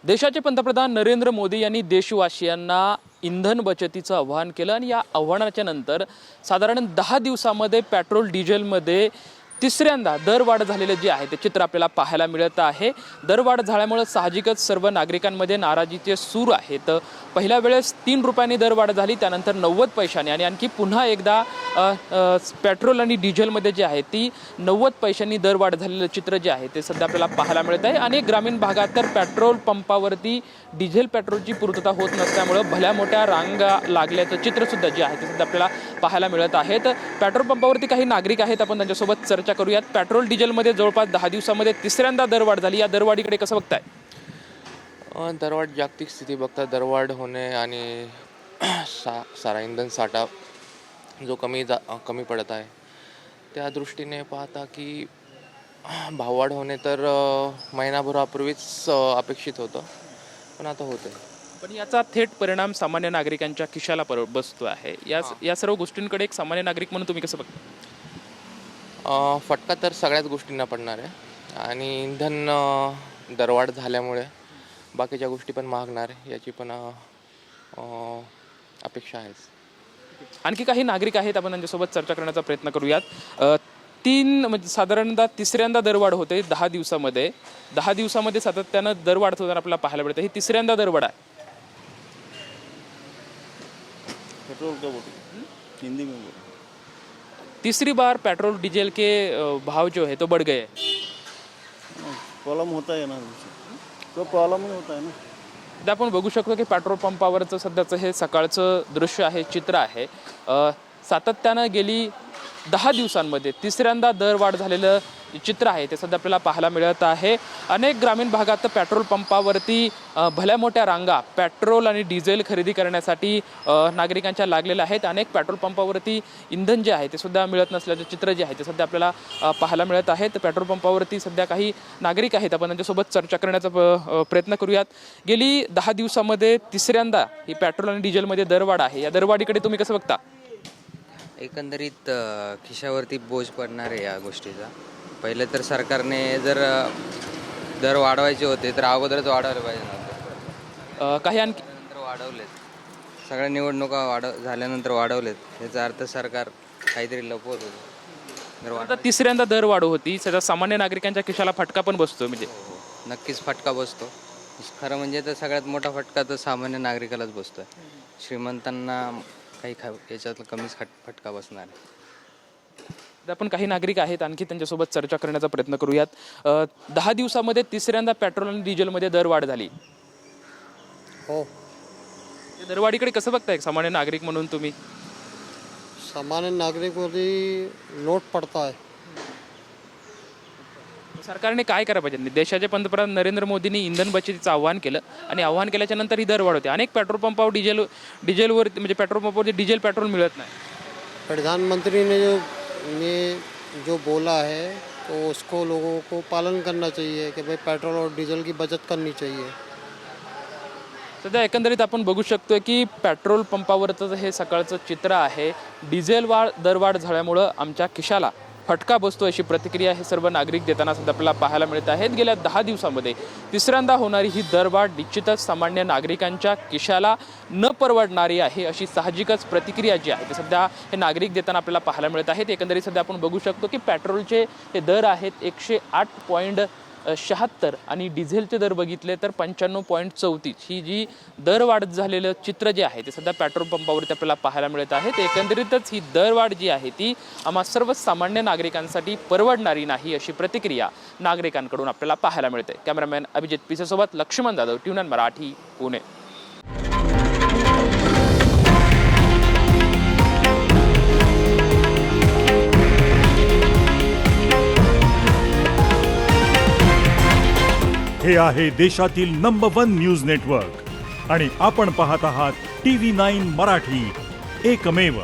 देशाचे पंतप्रधान नरेंद्र मोदी यांनी देशवासियांना इंधन बचतीचं आवाहन केलं आणि या आव्हानाच्या नंतर साधारण 10 दिवसांमध्ये पेट्रोल डिझेलमध्ये तिसऱ्यांदा दरवाढ झालेले जे आहे ते चित्र आपल्याला पाहायला मिळत आहे। दरवाढ झाल्यामुळे साहजिकच सर्व नागरिकांमध्ये नाराजीचे सूर आहेत। पहिल्या वेळेस 3 रुपयांनी दरवाढ झाली, त्यानंतर 90 पैशांनी आणि आणखी पुन्हा एकदा पेट्रोल आणि डिझेलमध्ये जे आहे ती 90 पैशांनी दरवाढ झालेलं चित्र जे आहे ते सध्या आपल्याला पाहायला मिळत आहे। अनेक ग्रामीण भागात तर पेट्रोल पंपावरती डिझेल पेट्रोलची पूर्तता होत नसल्यामुळे भल्या मोठ्या रांगा लागल्याचं चित्र सुद्धा जे आहे ते सध्या आपल्याला पाहायला मिळत आहे। पेट्रोल पंपावरती काही नागरिक आहेत, आपण त्यांच्यासोबत चर्चा करूयात। पेट्रोल डिझेलमध्ये जवळपास 10 दिवसांमध्ये तिसऱ्यांदा दरवाढ झाली, या दरवाढीकडे कसं बघताय? दरवाढ जागतिक स्थिती बघता दरवाढ होणे आणि सारा इंधन साठा जो कमी पडत आहे त्या दृष्टीने पाहता की भाववाढ होणे तर महिनाभरापूर्वीच अपेक्षित होतं, पण आता होतं। पण याचा थेट परिणाम सामान्य नागरिकांच्या खिशाला बसतो आहे। या सर्व गोष्टींकडे एक सामान्य नागरिक म्हणून तुम्ही कसं बघता? फटका तर सगळ्याच गोष्टींना पडणार आहे आणि इंधन दरवाढ झाल्यामुळे बाकीच्या गोष्टी पण महागणार आहे, याची पण अपेक्षा आहेच। आणखी काही नागरिक आहेत, आपण त्यांच्यासोबत चर्चा करण्याचा प्रयत्न करूयात। म्हणजे साधारणतः तिसऱ्यांदा दरवाढ होते 10 दिवसामध्ये। 10 दिवसामध्ये सातत्यानं दरवाढ होताना आपल्याला पाहायला मिळते। ही तिसऱ्यांदा दरवाढ आहे। पेट्रोल का बोल हिंदी में बोल। तीसरी बार पेट्रोल डीजल के भाव जो है तो बढ़ गए। प्रॉब्लम होता है ना, तो प्रॉब्लम नहीं होता है ना। सध्या आपण बघू शकतो की पेट्रोल पंपावरचं सध्याचं हे सकाळचं दृश्य आहे, चित्र आहे। सातत्यानं गेली 10 दिवसांमध्ये तिसऱ्यांदा दरवाढ झालेलं चित्र आहे ते सध्या आपल्याला पाहायला मिळत आहे। अनेक ग्रामीण भागात पेट्रोल पंपावरती भल्या मोठ्या रांगा पेट्रोल आणि डिझेल खरेदी करण्यासाठी नागरिकांच्या लागलेल्या आहेत। अनेक पेट्रोल पंपावरती इंधन जे आहे ते सुद्धा मिळत नसल्याचे चित्र जे आहे ते सध्या आपल्याला पाहायला मिळत आहे। तर पेट्रोल पंपावरती सध्या काही नागरिक आहेत, आपण त्यांच्यासोबत चर्चा करण्याचा प्रयत्न करूयात। गेली 10 दिवसांमध्ये तिसऱ्यांदा ही पेट्रोल आणि डिझेलमध्ये दरवाढ आहे, या दरवाढीकडे तुम्ही कसं बघता? एकंदरीत खिशावरती बोज पडणार आहे या गोष्टीचा। पहिले तर सरकारने जर दर वाढवायचे होते तर अगोदरच वाढवायला पाहिजे नव्हतं। काही आणखी नंतर वाढवलेत, सगळ्या निवडणुका झाल्यानंतर वाढवलेत। याचा अर्थ सरकार काहीतरी लपवत होतं। आता तिसऱ्यांदा दरवाढ होती, सध्या सामान्य नागरिकांच्या खिशाला फटका पण बसतो। म्हणजे नक्कीच फटका बसतो। खरं म्हणजे तर सगळ्यात मोठा फटका तर सामान्य नागरिकालाच बसतो आहे। श्रीमंतांना काही याच्यातला कमीच फटका बसणार आहे। आपण काही नागरिक आहेत, आणखी त्यांच्यासोबत चर्चा करण्याचा प्रयत्न करूयात। 10 दिवसामध्ये तिसऱ्यांदा पेट्रोल आणि डिझेलमध्ये दरवाढ झाली। हो, या दरवाढीकडे कसं बघताय सामान्य नागरिक म्हणून तुम्ही? सामान्य नागरिकवरती लोट पडता आहे। सरकारने काय करायला पाहिजे? देशाचे पंतप्रधान नरेंद्र मोदींनी इंधन बचतीचं आवाहन केलं आणि आवाहन केल्याच्या नंतर ही दरवाढ होते। अनेक पेट्रोल पंपावर डिझेलवर म्हणजे पेट्रोल पंपावरती डिझेल पेट्रोल मिळत नाही। प्रधानमंत्री ने जो बोला है तो उसको लोगों को पालन करना चाहिए कि भाई पेट्रोल और डीजल की बचत करनी चाहिए। सध्या एकंदरीत आपण बघू शकतोय की पेट्रोल पंपावरचं हे सकाळचं चित्र आहे। डिझेल दरवाढ झाल्यामुळं आमच्या खिशाला फटका बसतो अशी प्रतिक्रिया हे सर्व नागरिक देताना सध्या आपल्याला पाहायला मिळत आहेत। गेल्या 10 दिवसांमध्ये तिसऱ्यांदा होणारी ही दरवाढ निश्चितच सामान्य नागरिकांच्या खिशाला न परवडणारी आहे अशी साहजिकच प्रतिक्रिया जी आहे ते सध्या हे नागरिक देताना आपल्याला पाहायला मिळत आहेत। एकंदरीत सध्या आपण बघू शकतो की पेट्रोलचे हे दर आहेत 108.76 आणि डिझेलचे दर बघितले तर 95.34। ही जी दरवाढ झालेलं चित्र जे आहे ते सध्या पेट्रोल पंपावरती आपल्याला पाहायला मिळत आहे। एकंदरीतच ही दरवाढ जी आहे ती आम्हा सर्व सामान्य नागरिकांसाठी परवडणारी नाही अशी प्रतिक्रिया नागरिकांकडून आपल्याला पाहायला मिळते। कॅमेरामॅन अभिजित पिसे सोबत लक्ष्मण जाधव, ट्यून मराठी, पुणे। हे आहे देशातील नंबर 1 न्यूज नेटवर्क आणि आपण पाहत आहात TV9 मराठी, एकमेव।